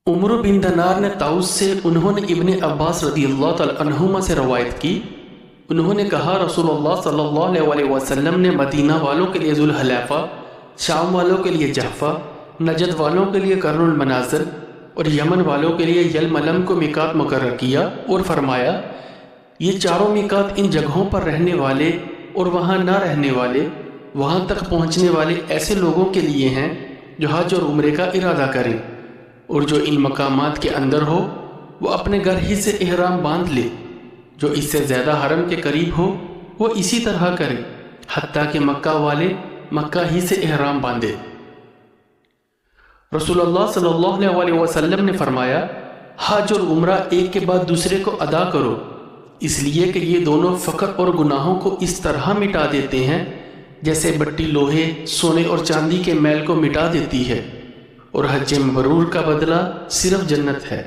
عمر بن دینار نے طاؤس سے انہوں نے ابن عباس رضی اللہ تعالی عنہما سے روایت کی، انہوں نے کہا رسول اللہ صلی اللہ علیہ وسلم نے مدینہ والوں کے لیے ذوالحلیفہ، شام والوں کے لیے جحفہ، نجد والوں کے لیے قرن المنازل اور یمن والوں کے لیے یلملم کو میقات مقرر کیا اور فرمایا یہ چاروں میقات ان جگہوں پر رہنے والے اور وہاں نہ رہنے والے، وہاں تک پہنچنے والے ایسے لوگوں کے لیے ہیں جو حج اور عمرے کا ارادہ کریں، اور جو ان مقامات کے اندر ہو وہ اپنے گھر ہی سے احرام باندھ لے، جو اس سے زیادہ حرم کے قریب ہو وہ اسی طرح کرے، حتیٰ کہ مکہ والے مکہ ہی سے احرام باندھے۔ رسول اللہ صلی اللہ علیہ وسلم نے فرمایا حج اور عمرہ ایک کے بعد دوسرے کو ادا کرو، اس لیے کہ یہ دونوں فقر اور گناہوں کو اس طرح مٹا دیتے ہیں جیسے بٹی لوہے، سونے اور چاندی کے میل کو مٹا دیتی ہے، اور حج مبرور کا بدلہ صرف جنت ہے۔